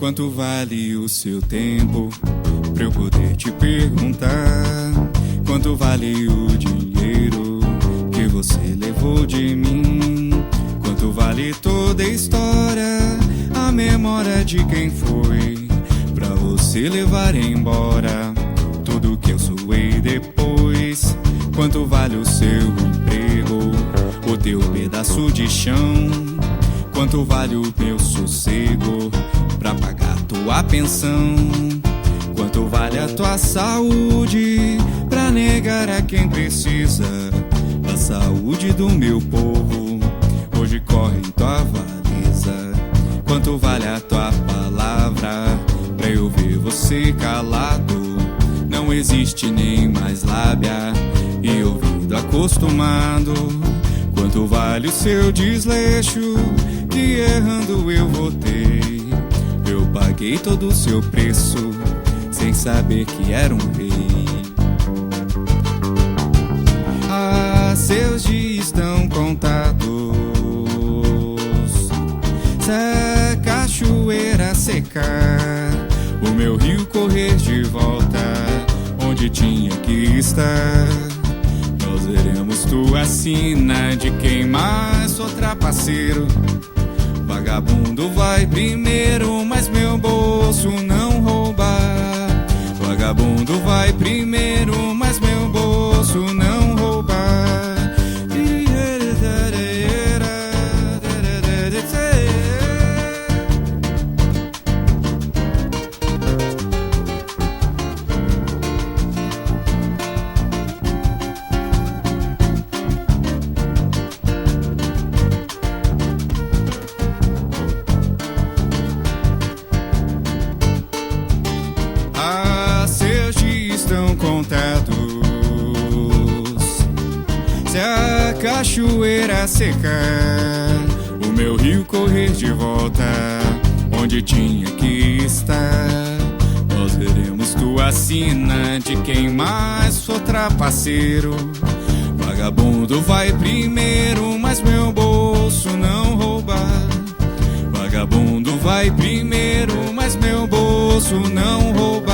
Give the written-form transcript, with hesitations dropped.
Quanto vale o seu tempo pra eu poder te perguntar? Quanto vale o dinheiro que você levou de mim? Quanto vale toda a história, a memória de quem foi, pra você levar embora tudo que eu suei depois? Quanto vale o seu emprego, o teu pedaço de chão? Quanto vale o meu sossego pra pagar tua pensão? Quanto vale a tua saúde pra negar a quem precisa? A saúde do meu povo hoje corre em tua valisa. Quanto vale a tua palavra pra eu ver você calado? Não existe nem mais lábia e ouvido acostumado. Quanto vale o seu desleixo que errando eu votei? Eu paguei todo o seu preço sem saber que era um rei. Ah, seus dias estão contados. Se a cachoeira secar, o meu rio correr de volta onde tinha que estar, nós veremos tua sina de quem mais sou trapaceiro. Vagabundo vai primeiro, mas meu bolso não rouba. Vagabundo vai primeiro, mas meu bolso não rouba. Estão contados. Se a cachoeira secar, o meu rio correr de volta onde tinha que estar, nós veremos tua sina de quem mais for trapaceiro. Vagabundo vai primeiro, mas meu bolso não rouba. Vagabundo vai primeiro, mas meu bolso não rouba.